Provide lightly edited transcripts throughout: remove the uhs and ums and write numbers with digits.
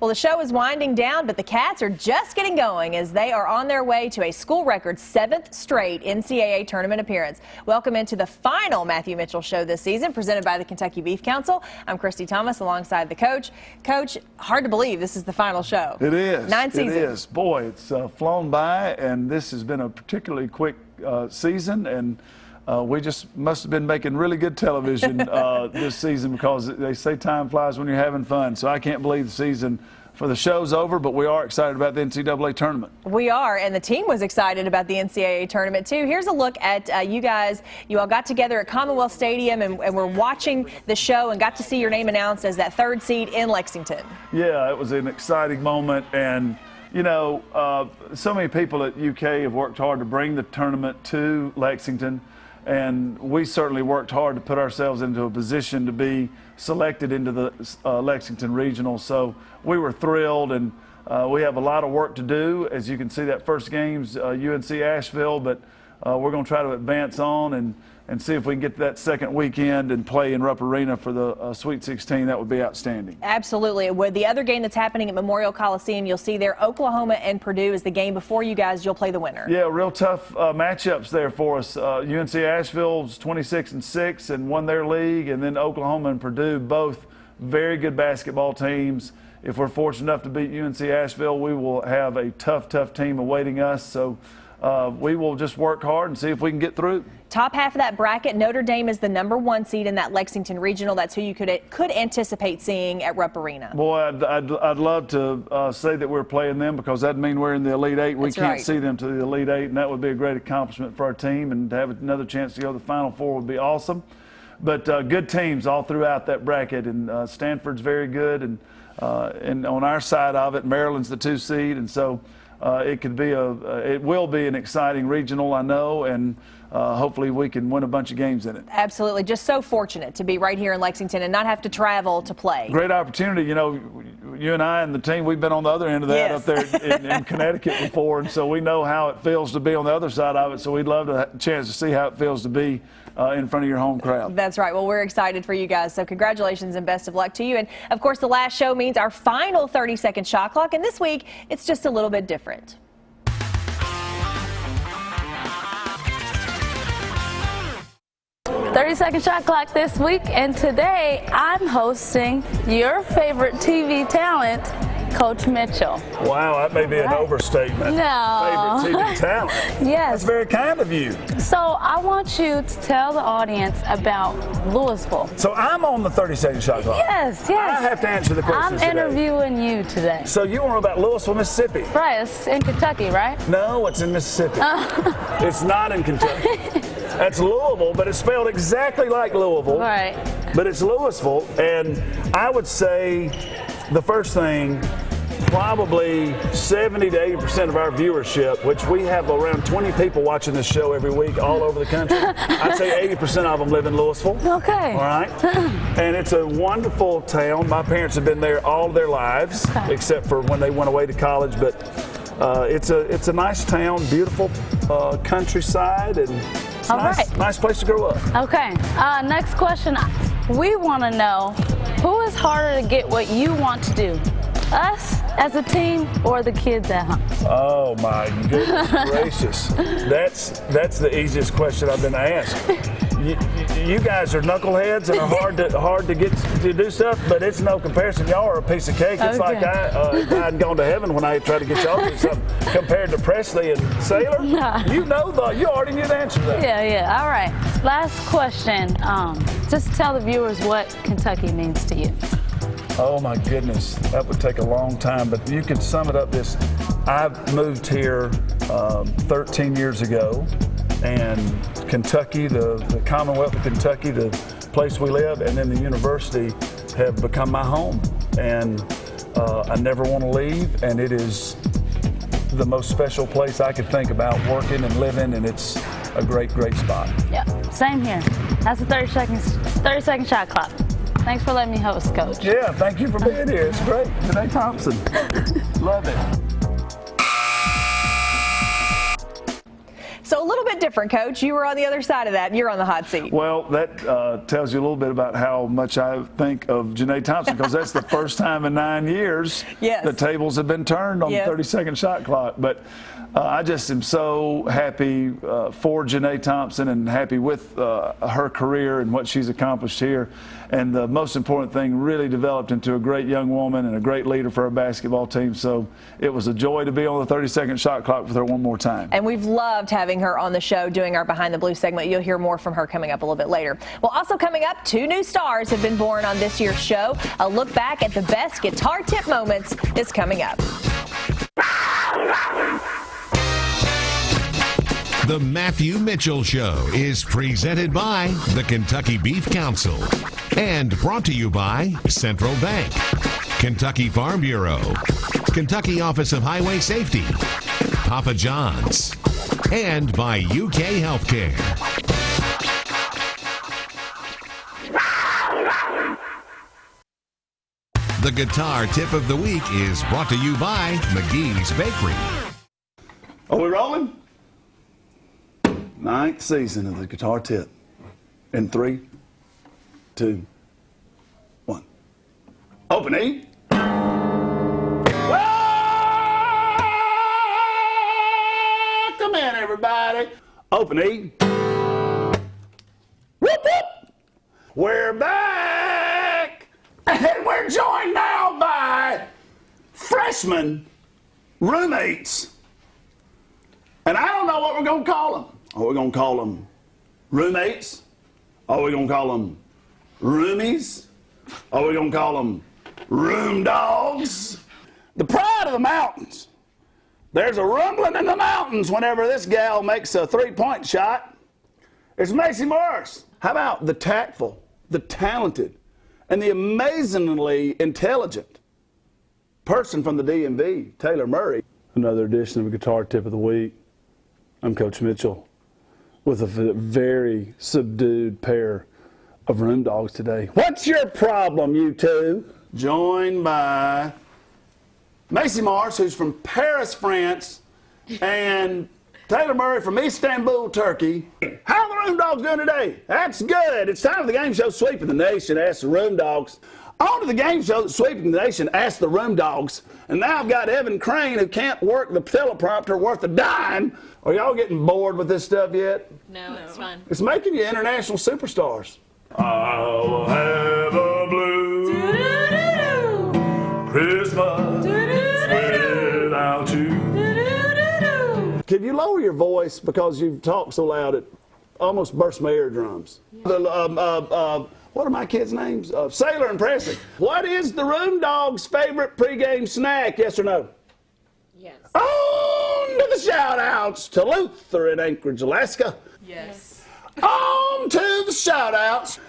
Well, the show is winding down, but the Cats are just getting going as they are on their way to a school record 7th straight NCAA Tournament appearance. Welcome into the final Matthew Mitchell Show this season, presented by the Kentucky Beef Council. I'm Christy Thomas alongside the coach. Coach, hard to believe this is the final show. It is. 9 seasons. It is. Boy, it's flown by, and this has been a particularly quick season, and we just must have been making really good television this season, because they say time flies when you're having fun. So I can't believe the season for the show's over, but we are excited about the NCAA tournament. We are, and the team was excited about the NCAA tournament too. Here's a look at you guys. You all got together at Commonwealth Stadium and we're watching the show and got to see your name announced as that 3rd seed in Lexington. Yeah, it was an exciting moment, and you know, so many people at UK have worked hard to bring the tournament to Lexington, and we certainly worked hard to put ourselves into a position to be selected into the Lexington Regional. So we were thrilled, and we have a lot of work to do. As you can see, that first game's UNC Asheville, but we're going to try to advance on and see if we can get to that second weekend and play in Rupp Arena for the Sweet 16. That would be outstanding. Absolutely. With the other game that's happening at Memorial Coliseum, you'll see there Oklahoma and Purdue is the game before you guys. You'll play the winner. Yeah, real tough matchups there for us. UNC Asheville's 26-6 and won their league, and then Oklahoma and Purdue, both very good basketball teams. If we're fortunate enough to beat UNC Asheville, we will have a tough team awaiting us. So we will just work hard and see if we can get through. Top half of that bracket, Notre Dame is the #1 seed in that Lexington Regional. That's who you could anticipate seeing at Rupp Arena. Boy, I'd love to say that we're playing them, because that'd mean we're in the Elite Eight. We can't see them to the Elite Eight, and that would be a great accomplishment for our team. And to have another chance to go to the Final Four would be awesome. But good teams all throughout that bracket, and Stanford's very good, and on our side of it, Maryland's the 2 seed, and so it will be an exciting regional, I know, and hopefully we can win a bunch of games in it. Absolutely. Just so fortunate to be right here in Lexington and not have to travel to play. Great opportunity. You know, you and I and the team, we've been on the other end of that up there in Connecticut before, and so we know how it feels to be on the other side of it, so we'd love to have a chance to see how it feels to be in front of your home crowd. That's right. Well, we're excited for you guys, so congratulations and best of luck to you. And, of course, the last show means our final 30-second shot clock, and this week it's just a little bit different. 30-second shot clock this week, and today I'm hosting your favorite TV talent, Coach Mitchell. Wow, that may be an overstatement. No. Favorite TV talent. Yes. That's very kind of you. So I want you to tell the audience about Louisville. So I'm on the 30-second shot clock. Yes. I have to answer the questions I'm interviewing you today. So you want to know about Louisville, Mississippi? Right, it's in Kentucky, right? No, it's in Mississippi. It's not in Kentucky. That's Louisville, but it's spelled exactly like Louisville. Right. But it's Louisville, and I would say the first thing, probably 70 to 80% of our viewership, which we have around 20 people watching this show every week all over the country. I'd say 80% of them live in Louisville. Okay. All right. And it's a wonderful town. My parents have been there all their lives, except for when they went away to college. But it's a nice town, beautiful countryside, and it's nice place to grow up. Okay. Next question. We want to know, who is harder to get what you want to do? Us as a team or the kids at home? Oh my goodness gracious. That's the easiest question I've been asked. You guys are knuckleheads and are hard to get to do stuff, but it's no comparison. Y'all are a piece of cake. It's like if I had gone to heaven when I tried to get y'all to do something compared to Presley and Sailor. You already knew the answer to that. Yeah. All right. Last question. Just tell the viewers what Kentucky means to you. Oh my goodness, that would take a long time, but you could sum it up this. I moved here 13 years ago, and Kentucky, the Commonwealth of Kentucky, the place we live, and then the university have become my home. And I never want to leave, and it is the most special place I could think about working and living, and it's a great spot. Yeah, same here. That's a 30-second shot clock. Thanks for letting me host, Coach. Yeah, thank you for being here. It's great. Janae Thompson. Love it. So a little bit bit different, Coach. You were on the other side of that, and you're on the hot seat. Well, that tells you a little bit about how much I think of Janae Thompson, because that's the first time in 9 years the tables have been turned on the 30-second shot clock. But I just am so happy for Janae Thompson and happy with her career and what she's accomplished here. And the most important thing, really developed into a great young woman and a great leader for our basketball team. So it was a joy to be on the 30-second shot clock with her one more time. And we've loved having her on the show doing our Behind the Blue segment. You'll hear more from her coming up a little bit later. Well, also coming up, 2 new stars have been born on this year's show. A look back at the best guitar tip moments is coming up. The Matthew Mitchell Show is presented by the Kentucky Beef Council and brought to you by Central Bank, Kentucky Farm Bureau, Kentucky Office of Highway Safety, Papa John's, and by UK Healthcare. The guitar tip of the week is brought to you by McGee's Bakery. Are we rolling? 9th season of the guitar tip. In 3, 2, 1. Open E. Welcome in, everybody. Open E. Whoop, whoop. We're back. And we're joined now by freshmen, roommates. And I don't know what we're going to call them. Are we going to call them roommates? Are we going to call them roomies? Are we going to call them room dogs? The pride of the mountains. There's a rumbling in the mountains whenever this gal makes a three-point shot. It's Macy Morris. How about the tactful, the talented, and the amazingly intelligent person from the DMV, Taylor Murray? Another edition of a Guitar Tip of the Week. I'm Coach Mitchell with a very subdued pair of room dogs today. What's your problem, you two? Joined by Macy Morris, who's from Paris, France, and Taylor Murray from Istanbul, Turkey. How are the room dogs doing today? That's good. It's time for the game show Sweeping the Nation. Ask the room dogs. On to the game show that's Sweeping the Nation. Ask the room dogs. And now I've got Evan Crane, who can't work the teleprompter worth a dime. Are y'all getting bored with this stuff yet? No, it's fun. It's making you international superstars. I'll have a blue Christmas without you. Can you lower your voice because you talk so loud it almost bursts my eardrums? Yeah. What are my kids' names? Sailor and Presley. What is the room dog's favorite pregame snack? Yes or no? Yes. On to the shout-outs to Luther in Anchorage, Alaska. Yes. On to the shout-outs.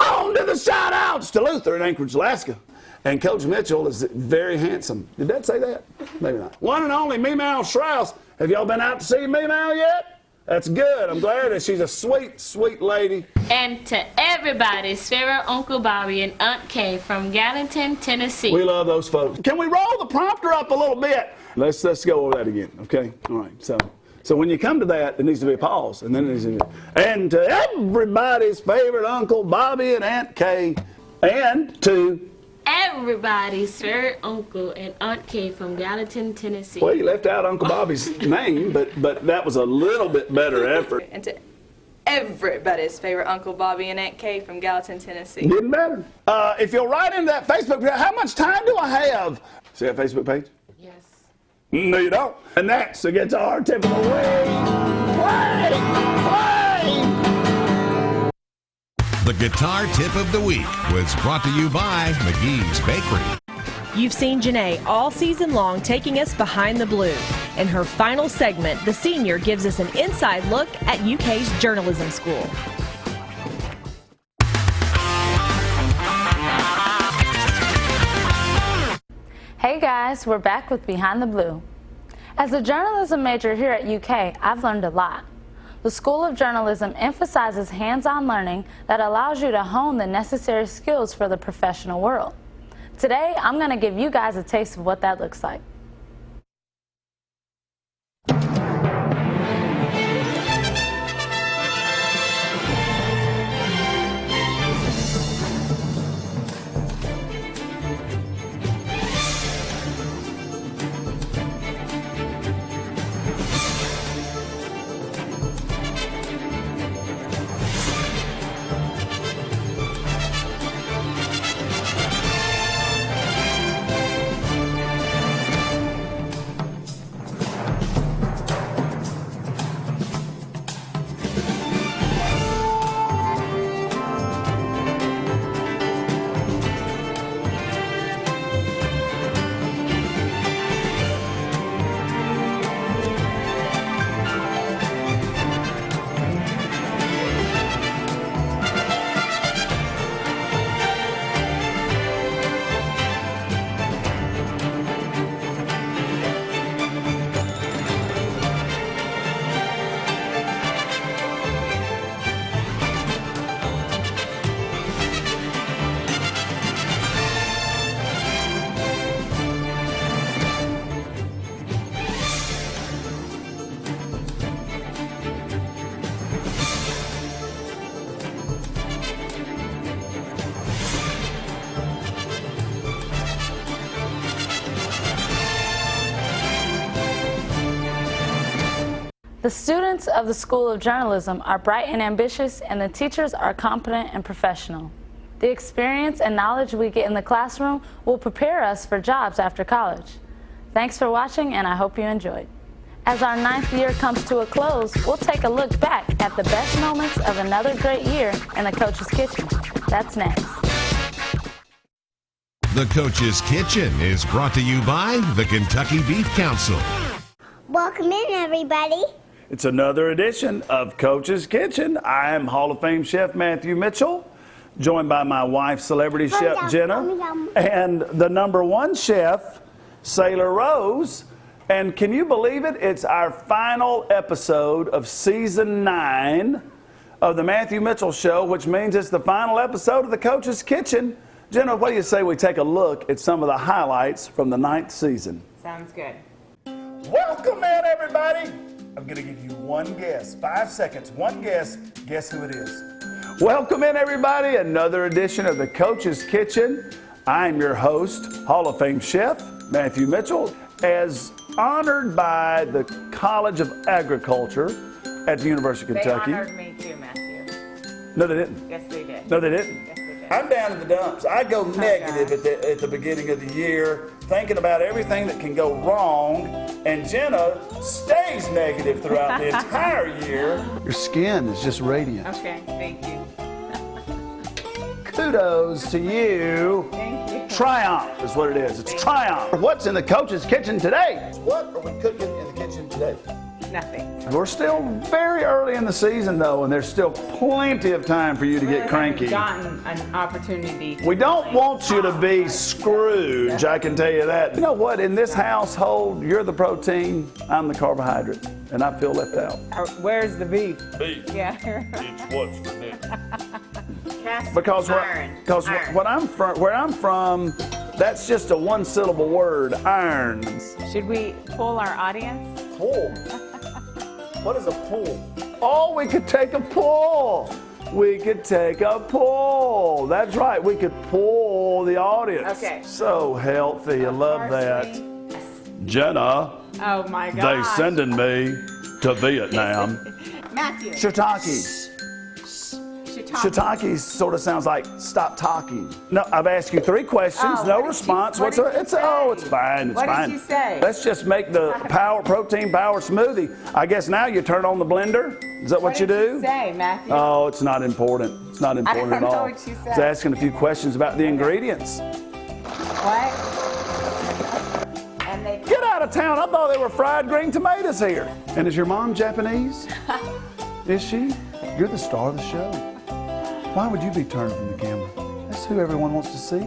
On to the shout-outs to Luther in Anchorage, Alaska. And Coach Mitchell is very handsome. Did Dad say that? Maybe not. One and only Meemaw Strauss. Have y'all been out to see Meemaw yet? That's good. I'm glad that she's a sweet, sweet lady. And to everybody's favorite Uncle Bobby and Aunt Kay from Gallatin, Tennessee. We love those folks. Can we roll the prompter up a little bit? Let's go over that again, okay? All right. So when you come to that, there needs to be a pause, and then it needs to be, and to everybody's favorite Uncle Bobby and Aunt Kay, and to everybody's favorite Uncle and Aunt Kay from Gallatin, Tennessee. Well, you left out Uncle Bobby's name, but that was a little bit better effort. And to everybody's favorite Uncle Bobby and Aunt Kay from Gallatin, Tennessee. Getting better. If you'll write into that Facebook page, how much time do I have? See that Facebook page? Yes. No, you don't. And that's the guitar tip of the week. Play! The Guitar Tip of the Week was brought to you by McGee's Bakery. You've seen Janae all season long taking us behind the blue. In her final segment, the senior gives us an inside look at UK's journalism school. Hey guys, we're back with Behind the Blue. As a journalism major here at UK, I've learned a lot. The School of Journalism emphasizes hands-on learning that allows you to hone the necessary skills for the professional world. Today, I'm going to give you guys a taste of what that looks like. The students of the School of Journalism are bright and ambitious, and the teachers are competent and professional. The experience and knowledge we get in the classroom will prepare us for jobs after college. Thanks for watching, and I hope you enjoyed. As our 9th year comes to a close, we'll take a look back at the best moments of another great year in the Coach's Kitchen. That's next. The Coach's Kitchen is brought to you by the Kentucky Beef Council. Welcome in, everybody. It's another edition of Coach's Kitchen. I am Hall of Fame Chef Matthew Mitchell, joined by my wife, celebrity chef Jenna, and the #1 chef, Sailor Rose. And can you believe it? It's our final episode of season 9 of the Matthew Mitchell Show, which means it's the final episode of the Coach's Kitchen. Jenna, what do you say we take a look at some of the highlights from the 9th season? Sounds good. Welcome in, everybody. I'm going to give you one guess. 5 seconds. One guess. Guess who it is. Welcome in, everybody. Another edition of the Coach's Kitchen. I'm your host, Hall of Fame Chef Matthew Mitchell, as honored by the College of Agriculture at the University of Kentucky. They honored me too, Matthew. No, they didn't. Yes, they did. No, they didn't. Yes, they did. I'm down in the dumps. I go negative at the beginning of the year, thinking about everything that can go wrong, and Jenna stays negative throughout the entire year. Your skin is just radiant. Okay, thank you. Kudos to you. Thank you. Triumph is what it is. It's triumph. What's in the Coach's Kitchen today? What are we cooking in the kitchen today? Nothing. We're still very early in the season, though, and there's still plenty of time for you to get cranky. Gotten an opportunity. We don't want you to be Scrooge, I can tell you that. You know what? In this household, you're the protein, I'm the carbohydrate, and I feel left out. Where's the beef? Beef. Yeah. It's what's for dinner. Because where I'm from, that's just a one-syllable word, iron. Should we poll our audience? Pull. What is a pull? Oh, we could take a pull. We could take a pull. That's right. We could pull the audience. Okay. So healthy. I love that. Jenna, Oh my they God. sending me to Vietnam. Matthew. Shiitake. Shiitake sort of sounds like stop talking. No, I've asked you 3 questions, Oh, no what did response. you- what did you It's say? it's fine. It's What did fine. you say? Let's just make the protein power smoothie. I guess now you turn on the blender. Is that what you did do? you say, Matthew? Oh, it's not important. It's not important don't at know all. what you I was said. asking a few questions about the ingredients. What? And they. Get out of town. I thought they were fried green tomatoes here. And is your mom Japanese? Is she? You're the star of the show. Why would you be turning from the camera? That's who everyone wants to see.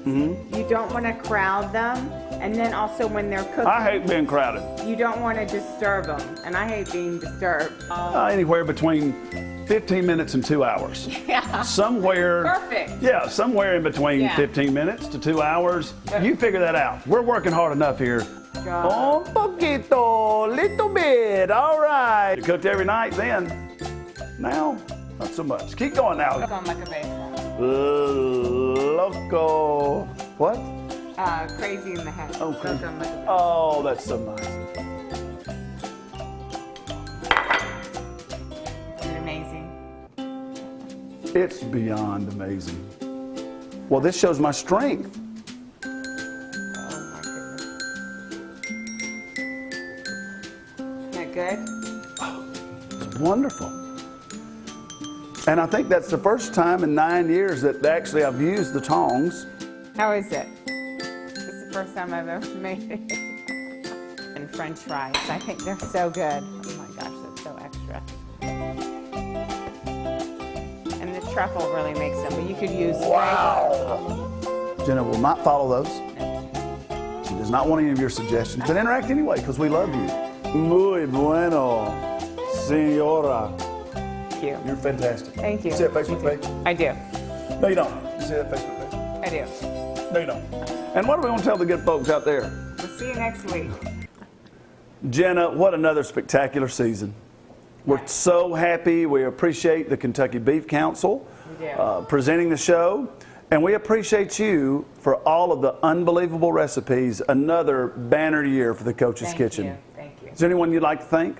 You don't want to crowd them, and then also when they're cooking, I hate being crowded. you don't want to disturb them, and I hate being disturbed. Anywhere between 15 minutes and 2 hours. Yeah. Somewhere. Perfect. Yeah, somewhere in between Yeah. 15 minutes to 2 hours. You figure that out. We're working hard enough here. Un poquito, little bit. All right. You cooked every night then. Now, not so much. Keep going now. Cook on like a basil. Loco. What? Crazy in the head. Oh, Cook crazy. on like a basil. Oh, that's so nice. Isn't it amazing? It's beyond amazing. Well, this shows my strength. Oh my goodness. Isn't that good? It's wonderful. And I think that's the first time in 9 years that actually I've used the tongs. How is it? This is the first time I've ever made it. And French fries, I think they're so good. Oh my gosh, that's so extra. And the truffle really makes them, but you could use Wow. Jenna will not follow those. She does not want any of your suggestions, but interact anyway because we love you. Muy bueno, señora. Thank you. You're fantastic. Thank you. You see that Facebook page? I do. No, you don't. You see that Facebook page? I do. No, you don't. And what do we want to tell the good folks out there? We'll see you next week. Jenna, what another spectacular season. We're so happy. We appreciate the Kentucky Beef Council presenting the show. And we appreciate you for all of the unbelievable recipes. Another banner year for the Coach's Kitchen. Thank you. Is there anyone you'd like to thank?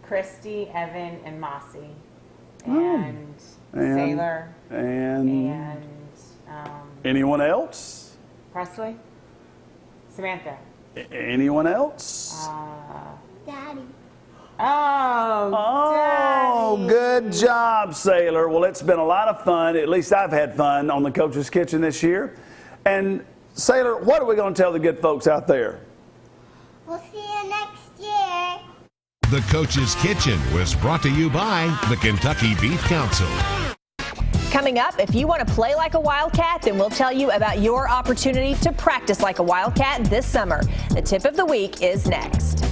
Christy, Evan, and Mossy, and And- Sailor, And and anyone else? Presley, Samantha. Anyone else? Daddy. Oh, Daddy. good job, Sailor. Well, it's been a lot of fun. At least I've had fun on the Coach's Kitchen this year. And Sailor, what are we going to tell the good folks out there? We'll see you next year. The Coach's Kitchen was brought to you by the Kentucky Beef Council. Coming up, if you want to play like a Wildcat, then we'll tell you about your opportunity to practice like a Wildcat this summer. The tip of the week is next.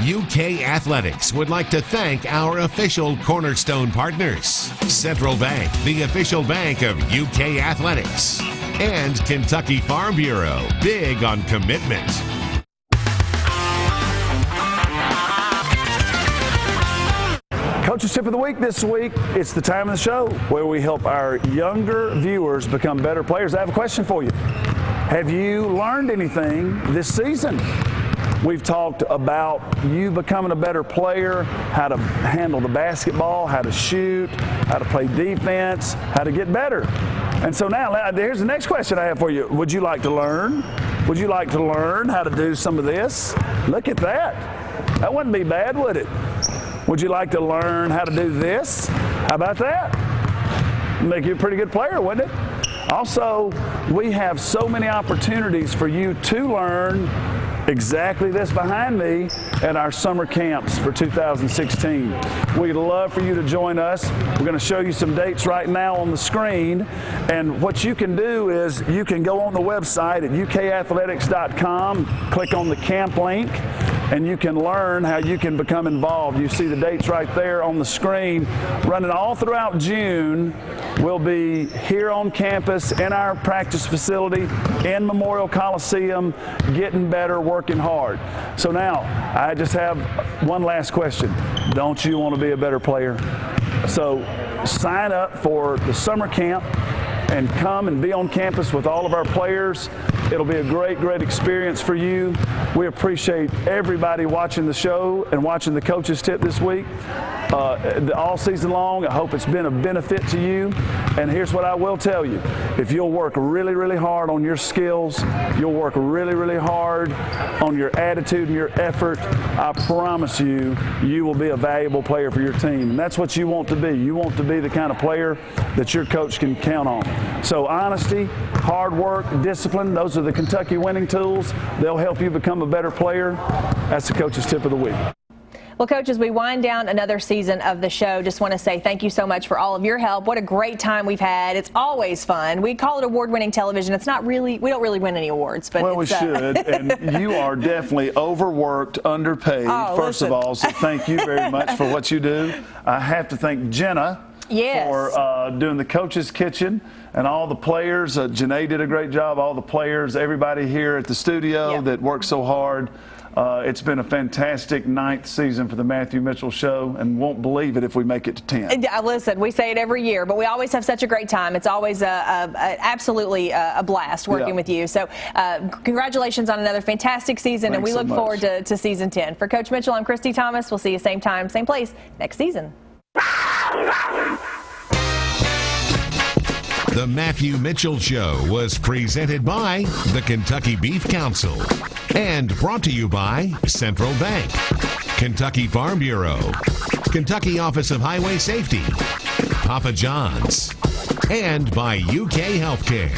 UK Athletics would like to thank our official Cornerstone partners, Central Bank, the official bank of UK Athletics, and Kentucky Farm Bureau, big on commitment. Coach's Tip of the Week this week, it's the time of the show where we help our younger viewers become better players. I have a question for you. Have you learned anything this season? We've talked about you becoming a better player, how to handle the basketball, how to shoot, how to play defense, how to get better. And so now, here's the next question I have for you. Would you like to learn? Would you like to learn how to do some of this? Look at that. That wouldn't be bad, would it? Would you like to learn how to do this? How about that? Make you a pretty good player, wouldn't it? Also, we have so many opportunities for you to learn exactly this behind me at our summer camps for 2016. We'd love for you to join us. We're going to show you some dates right now on the screen. And what you can do is you can go on the website at ukathletics.com, click on the camp link, and you can learn how you can become involved. You see the dates right there on the screen. Running all throughout June, we'll be here on campus in our practice facility in Memorial Coliseum, getting better, working hard. So now, I just have one last question. Don't you want to be a better player? So sign up for the summer camp and come and be on campus with all of our players. It'll be a great, great experience for you. We appreciate everybody watching the show and watching the Coach's Tip this week. All season long, I hope it's been a benefit to you. And here's what I will tell you. If you'll work really, really hard on your skills, you'll work really, really hard on your attitude and your effort, I promise you, you will be a valuable player for your team. And that's what you want to be. You want to be the kind of player that your coach can count on. So honesty, hard work, discipline, those are the Kentucky winning tools. They'll help you become a better player. That's the Coach's Tip of the Week. Well, Coach, as we wind down another season of the show, just want to say thank you so much for all of your help. What a great time we've had. It's always fun. We call it award-winning television. It's not really, we don't really win any awards. But well, we should. And you are definitely overworked, underpaid, first of all. So thank you very much for what you do. I have to thank Jenna for doing the Coach's Kitchen and all the players. Janae did a great job. All the players, everybody here at the studio that worked so hard. It's been a fantastic 9th season for the Matthew Mitchell Show, and won't believe it if we make it to 10. Listen, we say it every year, but we always have such a great time. It's always absolutely a blast working with you. So congratulations on another fantastic season. Thanks and we so look much. forward to season 10. For Coach Mitchell, I'm Christy Thomas. We'll see you same time, same place next season. The Matthew Mitchell Show was presented by the Kentucky Beef Council and brought to you by Central Bank, Kentucky Farm Bureau, Kentucky Office of Highway Safety, Papa John's, and by UK Healthcare.